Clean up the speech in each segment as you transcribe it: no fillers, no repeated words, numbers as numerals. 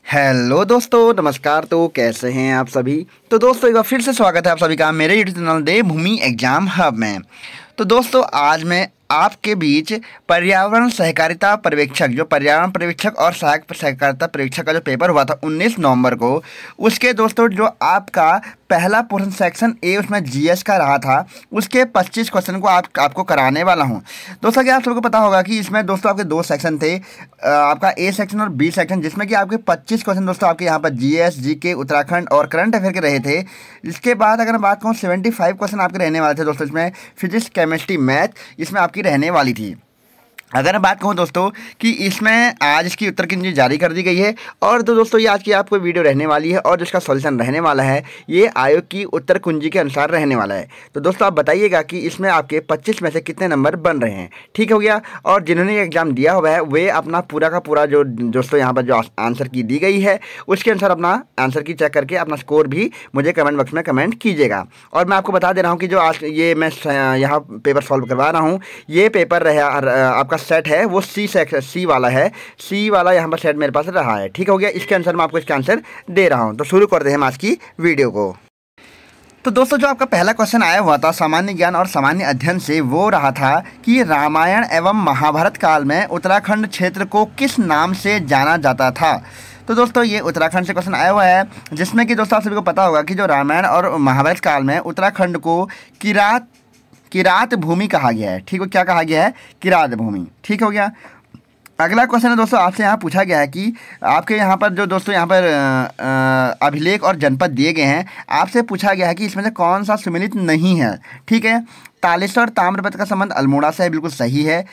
Hello दोस्तों, नमस्कार। तो कैसे हैं आप सभी। तो दोस्तों एक बार फिर से स्वागत है आप सभी का मेरे यूट्यूब चैनल देवभूमि एग्जाम हब में। तो दोस्तों आज मैं आपके बीच पर्यावरण सहकारिता पर्यवेक्षक जो पर्यावरण पर्यवेक्षक और सहायक सहकारिता पर्यवेक्षक का जो पेपर हुआ था 19 नवंबर को, उसके दोस्तों जो आपका पहला पोर्शन सेक्शन ए उसमें जीएस का रहा था, उसके 25 क्वेश्चन को आपको कराने वाला हूं। दोस्तों क्या आप सबको पता होगा कि इसमें दोस्तों आपके दो सेक्शन थे, आपका ए सेक्शन और बी सेक्शन, जिसमें कि आपके 25 क्वेश्चन दोस्तों आपके यहाँ पर जीएस, जीके, उत्तराखंड और करंट अफेयर के रहे थे। इसके बाद अगर मैं बात कहूँ 75 क्वेश्चन आपके रहने वाले थे दोस्तों, इसमें फिजिक्स, केमिस्ट्री, मैथ इसमें आपकी रहने वाली थी। अगर मैं बात कहूँ दोस्तों कि इसमें आज इसकी उत्तर कुंजी जारी कर दी गई है और तो दोस्तों ये आज की आपको वीडियो रहने वाली है और जिसका सॉल्यूशन रहने वाला है ये आयोग की उत्तर कुंजी के अनुसार रहने वाला है। तो दोस्तों आप बताइएगा कि इसमें आपके 25 में से कितने नंबर बन रहे हैं। ठीक हो गया। और जिन्होंने ये एग्ज़ाम दिया हुआ है वे अपना पूरा का पूरा जो दोस्तों यहाँ पर जो आंसर की दी गई है उसके अनुसार अपना आंसर की चेक करके अपना स्कोर भी मुझे कमेंट बॉक्स में कमेंट कीजिएगा। और मैं आपको बता दे रहा हूँ कि जो आज ये मैं यहाँ पेपर सॉल्व करवा रहा हूँ, ये पेपर रहा आपका सेट है वो सी वाला है। सी वाला यहाँ पर सेट मेरे पास रहा है। ठीक हो गया। इसके आंसर मैं आपको इसका आंसर दे रहा हूँ। तो शुरू करते हैं हम आज की वीडियो को। तो दोस्तों जो आपका पहला क्वेश्चन आया हुआ था सामान्य ज्ञान और सामान्य अध्ययन से, वो रहा था कि रामायण एवं महाभारत काल में उत्तराखंड क्षेत्र को किस नाम से जाना जाता था। तो दोस्तों ये उत्तराखंड से क्वेश्चन आया हुआ है, जिसमें कि दोस्तों आप सभी को पता होगा कि जो रामायण और महाभारत काल में उत्तराखंड को किरात भूमि कहा गया है। ठीक है, क्या कहा गया है? किरात भूमि। ठीक हो गया। अगला क्वेश्चन है दोस्तों आपसे यहाँ पूछा गया है कि आपके यहाँ पर जो दोस्तों यहाँ पर अभिलेख और जनपद दिए गए हैं, आपसे पूछा गया है कि इसमें से कौन सा सम्मिलित नहीं है। ठीक है, तालेश्वर ताम्रपत्र का संबंध अल्मोड़ा से है, बिल्कुल सही है।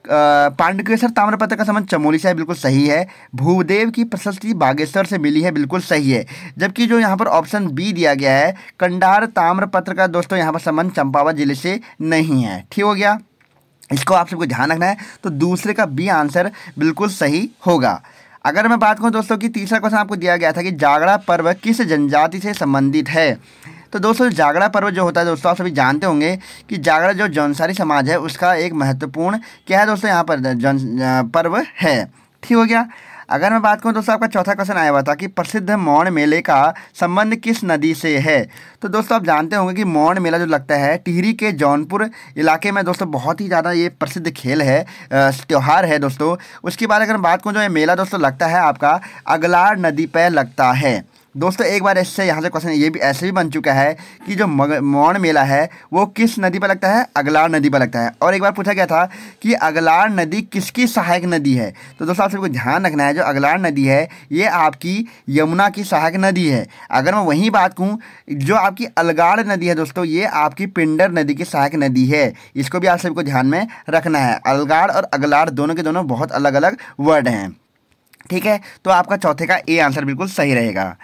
पांडुकेश्वर ताम्रपत्र का संबंध चमोली से है, बिल्कुल सही है। भूदेव की प्रशस्ति बागेश्वर से मिली है, बिल्कुल सही है। जबकि जो यहाँ पर ऑप्शन बी दिया गया है कंडार ताम्रपत्र का दोस्तों यहाँ पर संबंध चंपावत जिले से नहीं है। ठीक हो गया। इसको आप सबको ध्यान रखना है। तो दूसरे का बी आंसर बिल्कुल सही होगा। अगर मैं बात करूँ दोस्तों कि तीसरा क्वेश्चन आपको दिया गया था कि जागरा पर्व किस जनजाति से संबंधित है। तो दोस्तों जागरा पर्व जो होता है दोस्तों आप सभी जानते होंगे कि जागरा जो जौनसारी समाज है उसका एक महत्वपूर्ण क्या है दोस्तों यहाँ पर पर्व है। ठीक हो गया। अगर मैं बात करूँ दोस्तों आपका चौथा क्वेश्चन आया हुआ था कि प्रसिद्ध मौन मेले का संबंध किस नदी से है। तो दोस्तों आप जानते होंगे कि मौन मेला जो लगता है टिहरी के जौनपुर इलाके में दोस्तों, बहुत ही ज़्यादा ये प्रसिद्ध खेल है, त्यौहार है दोस्तों। उसके बाद अगर मैं बात करूँ जो ये मेला दोस्तों लगता है आपका अगलार नदी पर लगता है। दोस्तों एक बार इससे यहाँ से क्वेश्चन ये भी ऐसे भी बन चुका है कि जो मौन मेला है वो किस नदी पर लगता है? अगलार नदी पर लगता है। और एक बार पूछा गया था कि अगलार नदी किसकी सहायक नदी है। तो दोस्तों आप सबको ध्यान रखना है, जो अगलार नदी है ये आपकी यमुना की सहायक नदी है। अगर मैं वहीं बात कहूँ जो आपकी अलगाड़ नदी है दोस्तों, ये आपकी पिंडर नदी की सहायक नदी है। इसको भी आप सबको ध्यान में रखना है। अलगाड़ और अगलाड़ दोनों के दोनों बहुत अलग अलग वर्ड हैं। ठीक है, तो आपका चौथे का ए आंसर बिल्कुल सही रहेगा।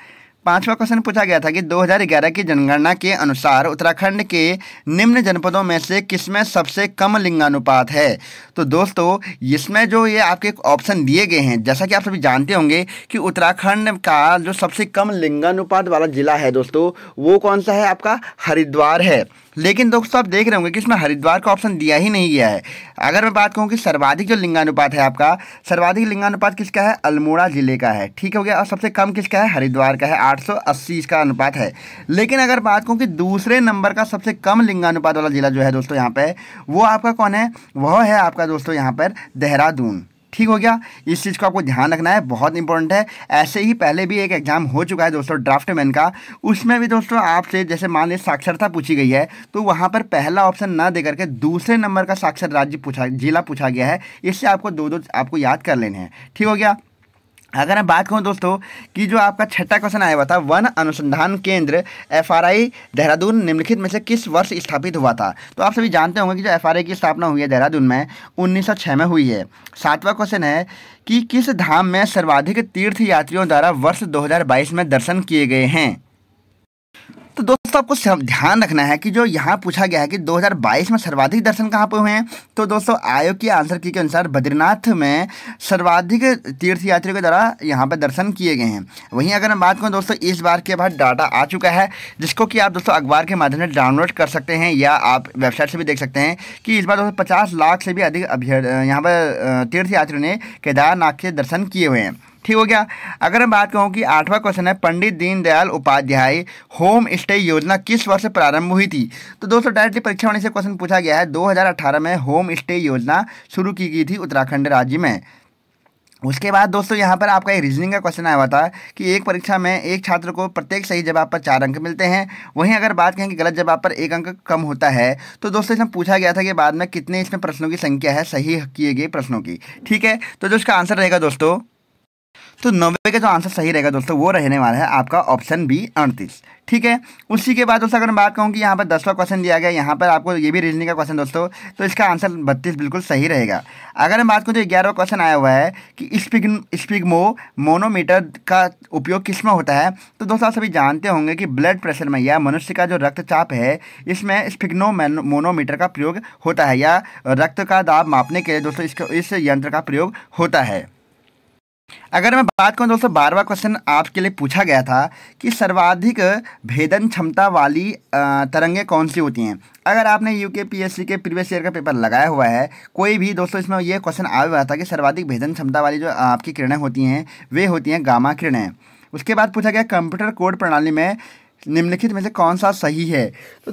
पांचवा क्वेश्चन पूछा गया था कि 2011 की जनगणना के अनुसार उत्तराखंड के निम्न जनपदों में से किसमें सबसे कम लिंगानुपात है। तो दोस्तों इसमें जो ये आपके ऑप्शन दिए गए हैं, जैसा कि आप सभी जानते होंगे कि उत्तराखंड का जो सबसे कम लिंगानुपात वाला जिला है दोस्तों वो कौन सा है? आपका हरिद्वार है। लेकिन दोस्तों आप देख रहे होंगे कि इसमें हरिद्वार का ऑप्शन दिया ही नहीं गया है। अगर मैं बात कहूँ कि सर्वाधिक जो लिंगानुपात है आपका, सर्वाधिक लिंगानुपात किसका है? अल्मोड़ा जिले का है। ठीक हो गया। और सबसे कम किसका है? हरिद्वार का है, 880 इसका अनुपात है। लेकिन अगर बात कहूँ कि दूसरे नंबर का सबसे कम लिंगानुपात वाला जिला जो है दोस्तों यहाँ पे, वो आपका कौन है? वह है आपका दोस्तों यहाँ पर देहरादून। ठीक हो गया। इस चीज़ को आपको ध्यान रखना है, बहुत इंपॉर्टेंट है। ऐसे ही पहले भी एक एग्जाम हो चुका है दोस्तों ड्राफ्टमैन का, उसमें भी दोस्तों आपसे जैसे मान लीजिए साक्षरता पूछी गई है तो वहाँ पर पहला ऑप्शन ना दे करके दूसरे नंबर का साक्षर जिला पूछा गया है। इससे आपको दो आपको याद कर लेने हैं। ठीक हो गया। अगर मैं बात कहूँ दोस्तों कि जो आपका छठा क्वेश्चन आया हुआ था, वन अनुसंधान केंद्र FRI देहरादून निम्नलिखित में से किस वर्ष स्थापित हुआ था। तो आप सभी जानते होंगे कि जो FRI की स्थापना हुई है देहरादून में 1906 में हुई है। सातवां क्वेश्चन है कि किस धाम में सर्वाधिक तीर्थ यात्रियों द्वारा वर्ष 2022 में दर्शन किए गए हैं। तो दोस्तों आपको ध्यान रखना है कि जो यहाँ पूछा गया है कि 2022 में सर्वाधिक दर्शन कहाँ पर हुए हैं। तो दोस्तों आयोग की आंसर की के अनुसार बद्रीनाथ में सर्वाधिक तीर्थयात्रियों के द्वारा यहाँ पर दर्शन किए गए हैं। वहीं अगर मैं बात करूँ दोस्तों इस बार के बाद डाटा आ चुका है जिसको कि आप दोस्तों अखबार के माध्यम से डाउनलोड कर सकते हैं या आप वेबसाइट से भी देख सकते हैं कि इस बार दोस्तों 50 लाख से भी अधिक यहाँ पर तीर्थयात्रियों ने केदारनाथ के दर्शन किए हुए हैं। ठीक हो गया। अगर मैं बात कहूँ कि 8वां क्वेश्चन है, पंडित दीनदयाल उपाध्याय होम स्टे योजना किस वर्ष प्रारंभ हुई थी। तो दोस्तों डायरेक्टली परीक्षा होने से क्वेश्चन पूछा गया है, 2018 में होम स्टे योजना शुरू की गई थी उत्तराखंड राज्य में। उसके बाद दोस्तों यहाँ पर आपका एक रीजनिंग का क्वेश्चन आया हुआ था कि एक परीक्षा में एक छात्र को प्रत्येक सही जवाब पर 4 अंक मिलते हैं। वहीं अगर बात करें कि गलत जवाब पर 1 अंक कम होता है, तो दोस्तों इसमें पूछा गया था कि बाद में कितने इसमें प्रश्नों की संख्या है सही किए गए प्रश्नों की। ठीक है, तो जो इसका आंसर रहेगा दोस्तों, तो 90 का जो आंसर सही रहेगा दोस्तों वो रहने वाला है आपका ऑप्शन बी 38। ठीक है, उसी के बाद दोस्तों अगर मैं बात कहूँ कि यहाँ पर 10वां क्वेश्चन दिया गया, यहाँ पर आपको ये भी रीजनिंग का क्वेश्चन दोस्तों, तो इसका आंसर 32 बिल्कुल सही रहेगा। अगर मैं बात करूँ तो 11वां क्वेश्चन आया हुआ है कि स्पिग्मो मोनोमीटर का उपयोग किस में होता है। तो दोस्तों आप सभी जानते होंगे कि ब्लड प्रेशर में या मनुष्य का जो रक्तचाप है इसमें स्पिग्मो मोनोमीटर का प्रयोग होता है, या रक्त का दाब मापने के लिए दोस्तों इस यंत्र का प्रयोग होता है। अगर मैं बात करूं दोस्तों 12वां क्वेश्चन आपके लिए पूछा गया था कि सर्वाधिक भेदन क्षमता वाली तरंगें कौन सी होती हैं। अगर आपने यूकेपीएससी के प्रीवियस ईयर का पेपर लगाया हुआ है कोई भी दोस्तों, इसमें ये क्वेश्चन आया हुआ था कि सर्वाधिक भेदन क्षमता वाली जो आपकी किरणें होती हैं वे होती हैं गामा किरणें। उसके बाद पूछा गया कंप्यूटर कोड प्रणाली में निम्नलिखित में से कौन सा सही है। तो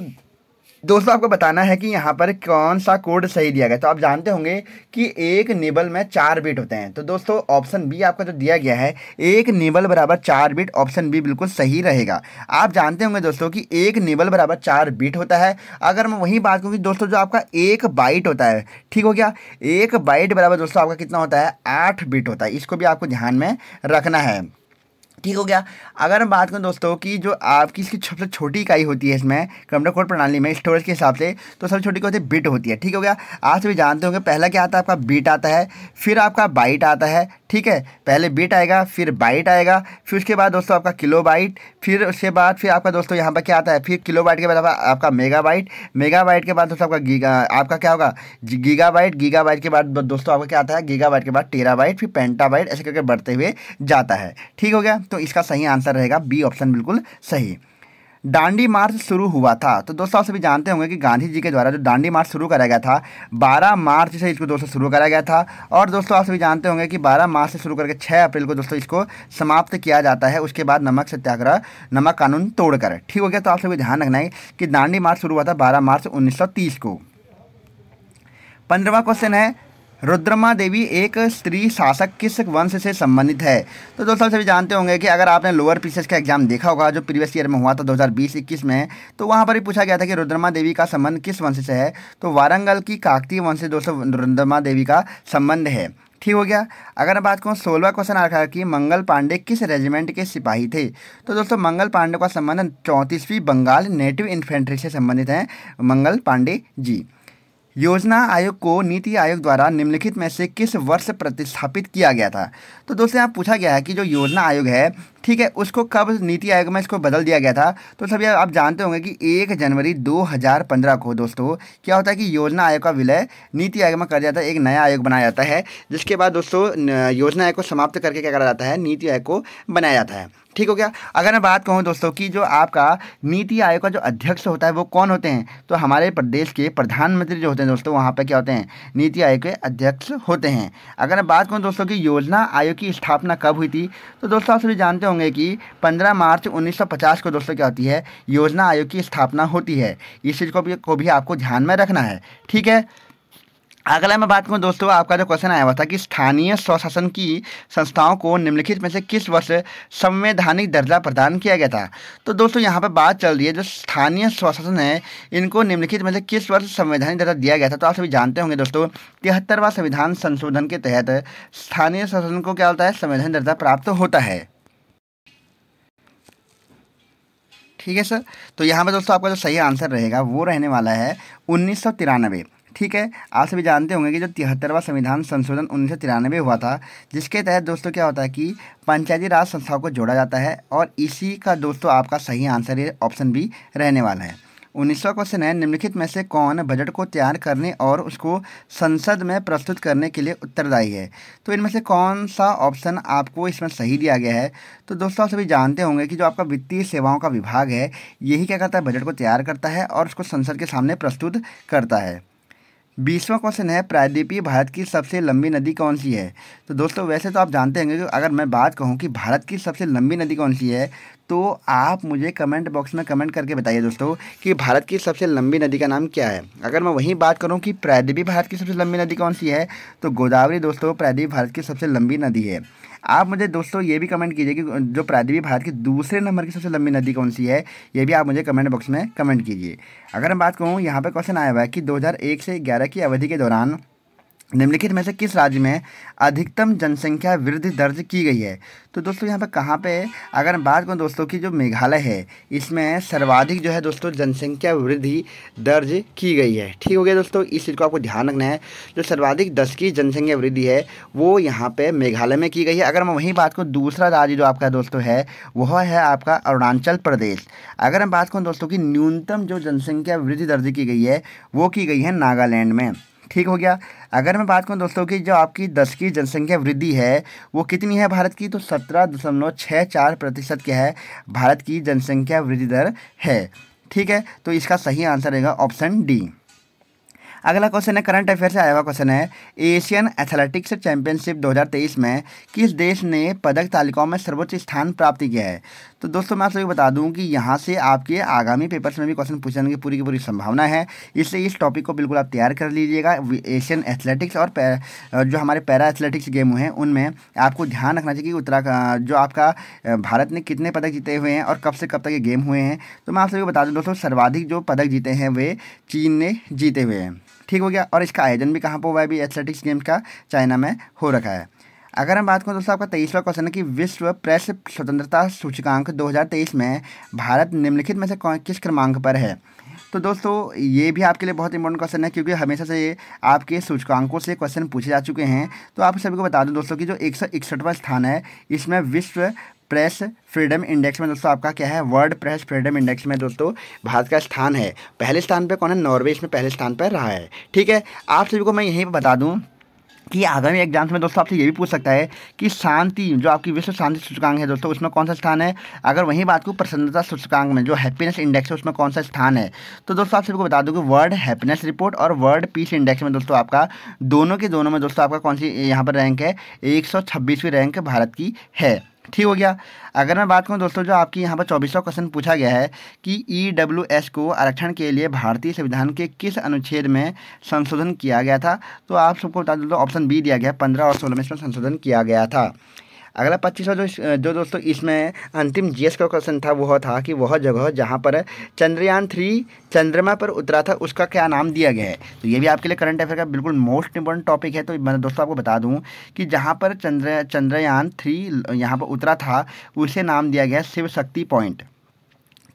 दोस्तों आपको बताना है कि यहाँ पर कौन सा कोड सही दिया गया। तो आप जानते होंगे कि एक निबल में 4 बिट होते हैं। तो दोस्तों ऑप्शन बी आपका जो दिया गया है, एक निबल बराबर 4 बिट, ऑप्शन बी बिल्कुल सही रहेगा। आप जानते होंगे दोस्तों कि एक निबल बराबर 4 बिट होता है। अगर मैं वही बात करूँ कि दोस्तों जो आपका 1 बाइट होता है, ठीक हो गया, 1 बाइट बराबर दोस्तों आपका कितना होता है, 8 बिट होता है। इसको भी आपको ध्यान में रखना है। ठीक हो गया। अगर हम बात करें दोस्तों कि जो आपकी इसकी सबसे छोटी इकाई होती है इसमें कंप्यूटर कोड प्रणाली में स्टोरेज के हिसाब से, तो सबसे छोटी होती है बिट होती है। ठीक हो गया। आप सभी जानते होंगे पहला क्या आता है आपका बिट आता है, फिर आपका बाइट आता है। ठीक है, पहले बिट आएगा, फिर बाइट आएगा, फिर उसके बाद दोस्तों आपका किलो बाइट, फिर उसके बाद फिर आपका दोस्तों यहाँ पर क्या आता है, फिर किलो बाइट के बाद आपका मेगाबाइट, मेगाबाइट के बाद दोस्तों आपका आपका क्या होगा गीगाबाइट, गीगाबाइट के बाद दोस्तों आपका क्या आता है गीगाबाइट के बाद टेराबाइट, फिर पेंटाबाइट, ऐसे करके बढ़ते हुए जाता है। ठीक हो गया। तो इसका सही आंसर रहेगा बी ऑप्शन बिल्कुल सही। दांडी मार्च शुरू हुआ था। तो दोस्तों आप सभी जानते होंगे कि गांधी जी के द्वारा जो दांडी मार्च शुरू कराया गया था 12 मार्च से इसको दोस्तों शुरू कराया गया था। और दोस्तों आप सभी जानते होंगे कि 12 मार्च से शुरू करके 6 अप्रैल को दोस्तों इसको समाप्त किया जाता है। उसके बाद नमक सत्याग्रह, नमक कानून तोड़कर। ठीक हो गया। तो आप सभी ध्यान रखना है कि दांडी मार्च शुरू हुआ था 12 मार्च 1930 को। 15वां क्वेश्चन है, रुद्रमा देवी एक स्त्री शासक किस वंश से संबंधित है। तो दोस्तों सभी जानते होंगे कि अगर आपने लोअर पीसीएस का एग्जाम देखा होगा जो प्रीवियस ईयर में हुआ था 2020-21 में, तो वहाँ पर ही पूछा गया था कि रुद्रमा देवी का संबंध किस वंश से है। तो वारंगल की काकतीय वंश से दोस्तों रुद्रमा देवी का संबंध है। ठीक हो गया। अगर मैं बात करूँ 16वां क्वेश्चन आ रखा है कि मंगल पांडे किस रेजिमेंट के सिपाही थे। तो दोस्तों मंगल पांडे का संबंध 34वीं बंगाल नेटिव इन्फेंट्री से संबंधित है मंगल पांडे जी। योजना आयोग को नीति आयोग द्वारा निम्नलिखित में से किस वर्ष प्रतिस्थापित किया गया था। तो दोस्तों यहाँ पूछा गया है कि जो योजना आयोग है, ठीक है, उसको कब नीति आयोग में इसको बदल दिया गया था। तो सभी आप जानते होंगे कि 1 जनवरी 2015 को दोस्तों क्या होता है कि योजना आयोग का विलय नीति आयोग में कर दिया जाता है, एक नया आयोग बनाया जाता है, जिसके बाद दोस्तों योजना आयोग को समाप्त करके क्या करा जाता है, नीति आयोग को बनाया जाता है। ठीक हो गया। अगर मैं बात कहूँ दोस्तों कि जो आपका नीति आयोग का जो अध्यक्ष होता है वो कौन होते हैं, तो हमारे प्रदेश के प्रधानमंत्री जो होते हैं दोस्तों वहाँ पे क्या होते हैं, नीति आयोग के अध्यक्ष होते हैं। अगर मैं बात करूँ दोस्तों कि योजना आयोग की स्थापना कब हुई थी, तो दोस्तों आप सभी जानते होंगे कि 15 मार्च 1950 को दोस्तों क्या होती है, योजना आयोग की स्थापना होती है। इस चीज़ को भी आपको ध्यान में रखना है। ठीक है। अगला मैं बात करूँ दोस्तों, आपका जो क्वेश्चन आया हुआ था कि स्थानीय स्वशासन की संस्थाओं को निम्नलिखित में से किस वर्ष संवैधानिक दर्जा प्रदान किया गया था। तो दोस्तों यहाँ पर बात चल रही है जो स्थानीय स्वशासन है इनको निम्नलिखित में से किस वर्ष संवैधानिक दर्जा दिया गया था। तो आप सभी जानते होंगे दोस्तों 73वां संविधान संशोधन के तहत स्थानीय स्वशासन को क्या होता है, संवैधानिक दर्जा प्राप्त होता है। ठीक है सर। तो यहाँ पर दोस्तों आपका जो सही आंसर रहेगा वो रहने वाला है 1993। ठीक है। आप सभी जानते होंगे कि जो 73वां संविधान संशोधन 1993 हुआ था, जिसके तहत दोस्तों क्या होता है कि पंचायती राज संस्थाओं को जोड़ा जाता है, और इसी का दोस्तों आपका सही आंसर ये ऑप्शन बी रहने वाला है। 19वां क्वेश्चन है, निम्नलिखित में से कौन बजट को तैयार करने और उसको संसद में प्रस्तुत करने के लिए उत्तरदायी है। तो इनमें से कौन सा ऑप्शन आपको इसमें सही दिया गया है। तो दोस्तों आप सभी जानते होंगे कि जो आपका वित्तीय सेवाओं का विभाग है यही क्या करता है, बजट को तैयार करता है और उसको संसद के सामने प्रस्तुत करता है। 20वां क्वेश्चन है, प्रायद्वीपीय भारत की सबसे लंबी नदी कौन सी है। तो दोस्तों वैसे तो आप जानते होंगे कि अगर मैं बात कहूँ कि भारत की सबसे लंबी नदी कौन सी है, तो आप मुझे कमेंट बॉक्स में कमेंट करके बताइए दोस्तों कि भारत की सबसे लंबी नदी का नाम क्या है। अगर मैं वहीं बात करूं कि प्रायद्वीपीय भारत की सबसे लंबी नदी कौन सी है, तो गोदावरी दोस्तों प्रायद्वीपीय भारत की सबसे लंबी नदी है। आप मुझे दोस्तों ये भी कमेंट कीजिए कि जो प्रायद्वीपीय भारत की दूसरे नंबर की सबसे लंबी नदी कौन सी है, ये भी आप मुझे कमेंट बॉक्स में कमेंट कीजिए। अगर मैं बात कहूँ, यहाँ पर क्वेश्चन आया हुआ है कि 2001 से 11 की अवधि के दौरान निम्नलिखित में से किस राज्य में अधिकतम जनसंख्या वृद्धि दर्ज की गई है। तो दोस्तों यहाँ पे कहाँ पे, अगर मैं बात करूँ दोस्तों कि जो मेघालय है, इसमें सर्वाधिक जो है दोस्तों जनसंख्या वृद्धि दर्ज की गई है। ठीक हो गया दोस्तों, इस चीज़ को आपको ध्यान रखना है। जो सर्वाधिक 10 की जनसंख्या वृद्धि है वो यहाँ पे मेघालय में की गई है। अगर मैं वहीं बात करूँ, दूसरा राज्य जो आपका दोस्तों है वह है आपका अरुणाचल प्रदेश। अगर मैं बात करूँ दोस्तों कि न्यूनतम जो जनसंख्या वृद्धि दर्ज की गई है वो की गई है नागालैंड में। ठीक हो गया। अगर मैं बात करूं दोस्तों कि जो आपकी 10 की जनसंख्या वृद्धि है वो कितनी है भारत की, तो 17.64% क्या है भारत की जनसंख्या वृद्धि दर है। ठीक है, तो इसका सही आंसर रहेगा ऑप्शन डी। अगला क्वेश्चन है, करंट अफेयर से आया हुआ क्वेश्चन है, एशियन एथलेटिक्स चैंपियनशिप 2023 में किस देश ने पदक तालिकाओं में सर्वोच्च स्थान प्राप्त किया है। तो दोस्तों मैं आप सभी बता दूं कि यहाँ से आपके आगामी पेपर्स में भी क्वेश्चन पूछने की पूरी संभावना है, इसलिए इस टॉपिक को बिल्कुल आप तैयार कर लीजिएगा। एशियन एथलेटिक्स और जो हमारे पैरा एथलेटिक्स गेम हैं उनमें आपको ध्यान रखना चाहिए कि उत्तराखंड जो आपका भारत ने कितने पदक जीते हुए हैं और कब से कब तक ये गेम हुए हैं। तो मैं आप सभी बता दूँ दोस्तों, सर्वाधिक जो पदक जीते हैं वे चीन ने जीते हुए हैं। ठीक हो गया, और इसका आयोजन भी कहाँ पर हुआ है, भी एथलेटिक्स गेम्स का चाइना में हो रखा है। अगर हम बात करें दोस्तों, आपका 23वां क्वेश्चन है कि विश्व प्रेस स्वतंत्रता सूचकांक 2023 में भारत निम्नलिखित में से किस क्रमांक पर है। तो दोस्तों ये भी आपके लिए बहुत इंपॉर्टेंट क्वेश्चन है, क्योंकि हमेशा से ये आपके सूचकांकों से क्वेश्चन पूछे जा चुके हैं। तो आप सभी को बता दूं दोस्तों कि जो 161वां स्थान है, इसमें विश्व प्रेस फ्रीडम इंडेक्स में दोस्तों आपका क्या है, वर्ल्ड प्रेस फ्रीडम इंडेक्स में दोस्तों भारत का स्थान है। पहले स्थान पे कौन है, नॉर्वे इसमें पहले स्थान पर रहा है। ठीक है, आप सभी को मैं यहीं पर बता दूं कि आगामी एग्जाम्स में दोस्तों आपसे ये भी पूछ सकता है कि शांति जो आपकी विश्व शांति सूचकांक है दोस्तों उसमें कौन सा स्थान है। अगर वहीं बात करूँ प्रसन्नता सूचकांक में जो हैप्पीनेस इंडेक्स है उसमें कौन सा स्थान है। तो दोस्तों आप सभी को बता दूं कि वर्ल्ड हैप्पीनेस रिपोर्ट और वर्ल्ड पीस इंडेक्स में दोस्तों आपका दोनों के दोनों में दोस्तों आपका कौन सी यहाँ पर रैंक है, 126वीं रैंक भारत की है। ठीक हो गया। अगर मैं बात करूं दोस्तों, जो आपकी यहाँ पर 24वां क्वेश्चन पूछा गया है कि EWS को आरक्षण के लिए भारतीय संविधान के किस अनुच्छेद में संशोधन किया गया था। तो आप सबको बता दो, ऑप्शन बी दिया गया, 15 और 16 में इसमें संशोधन किया गया था। अगला 25वां जो दोस्तों इसमें अंतिम GS का क्वेश्चन था वह था कि वह जगह जहां पर चंद्रयान 3 चंद्रमा पर उतरा था उसका क्या नाम दिया गया है। तो ये भी आपके लिए करंट अफेयर का बिल्कुल मोस्ट इंपॉर्टेंट टॉपिक है। तो मैं दोस्तों आपको बता दूं कि जहां पर चंद्रयान 3 यहाँ पर उतरा था उसे नाम दिया गया शिव शक्ति पॉइंट।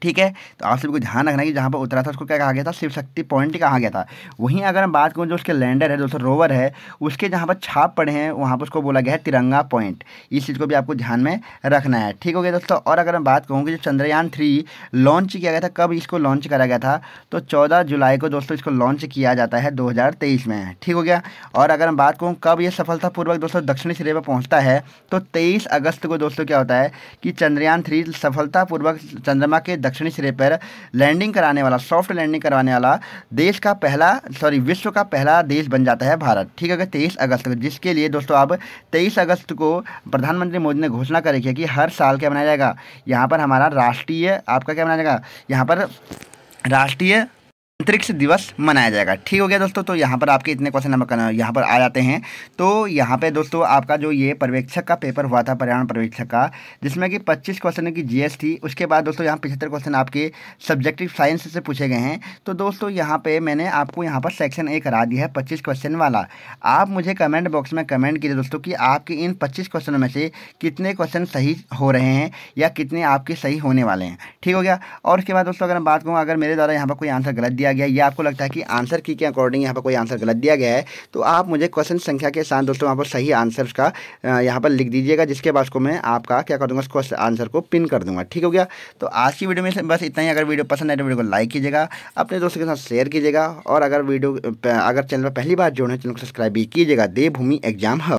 ठीक है, तो आप सभी को ध्यान रखना है कि जहाँ पर उतरा था उसको क्या कहा गया था, शिव शक्ति पॉइंट कहा गया था। वहीं अगर मैं बात करूँ जो उसके लैंडर है दोस्तों, रोवर है, उसके जहाँ पर छाप पड़े हैं वहाँ पर उसको बोला गया है तिरंगा पॉइंट। इस चीज़ को भी आपको ध्यान में रखना है। ठीक हो गया दोस्तों। और अगर मैं बात कहूँ कि जो चंद्रयान 3 लॉन्च किया गया था, कब इसको लॉन्च करा गया था, तो 14 जुलाई को दोस्तों इसको लॉन्च किया जाता है 2023 में। ठीक हो गया। और अगर मैं बात कहूँ कब ये सफलतापूर्वक दोस्तों दक्षिणी सिरे पर पहुँचता है, तो 23 अगस्त को दोस्तों क्या होता है कि चंद्रयान 3 सफलतापूर्वक चंद्रमा के दक्षिणी सिरे पर लैंडिंग कराने वाला, सॉफ्ट लैंडिंग करवाने वाला देश का पहला विश्व का पहला देश बन जाता है भारत। ठीक है, 23 अगस्त को, जिसके लिए दोस्तों अब 23 अगस्त को प्रधानमंत्री मोदी ने घोषणा करी है कि हर साल क्या मनाया जाएगा, यहाँ पर हमारा राष्ट्रीय आपका क्या मनाया जाएगा, यहाँ पर राष्ट्रीय अंतरिक्ष दिवस मनाया जाएगा। ठीक हो गया दोस्तों। तो यहाँ पर आपके इतने क्वेश्चन नंबर यहाँ पर आ जाते हैं। तो यहाँ पे दोस्तों आपका जो ये पर्यवेक्षक का पेपर हुआ था, पर्यावरण पर्यवेक्षक का, जिसमें कि 25 क्वेश्चन की GS थी। उसके बाद दोस्तों यहाँ 75 क्वेश्चन आपके सब्जेक्टिव साइंस से पूछे गए हैं। तो दोस्तों यहाँ पे मैंने आपको यहाँ पर सेक्शन A करा दिया है 25 क्वेश्चन वाला। आप मुझे कमेंट बॉक्स में कमेंट कीजिए दोस्तों कि आपके इन 25 क्वेश्चनों में से कितने क्वेश्चन सही हो रहे हैं या कितने आपके सही होने वाले हैं। ठीक हो गया। और उसके बाद दोस्तों अगर मैं बात करूँ, अगर मेरे द्वारा यहाँ पर कोई आंसर गलत दिया गया या आपको लगता है कि आंसर की के अकॉर्डिंग यहाँ पर कोई आंसर गलत दिया गया है, तो आप मुझे क्वेश्चन संख्या के साथ दोस्तों वहाँ पर सही आंसर का यहाँ पर लिख दीजिएगा, जिसके बाद को मैं आपका क्या कर दूँगा, उस आंसर को पिन कर दूँगा। ठीक हो गया। तो आज की वीडियो में से बस इतना ही। अगर वीडियो पसंद आए तो वीडियो को लाइक कीजिएगा, अपने दोस्तों के साथ शेयर कीजिएगा, और अगर चैनल पर पहली बार जुड़े चैनल को सब्सक्राइब भी कीजिएगा। देवभूमि एग्जाम हब।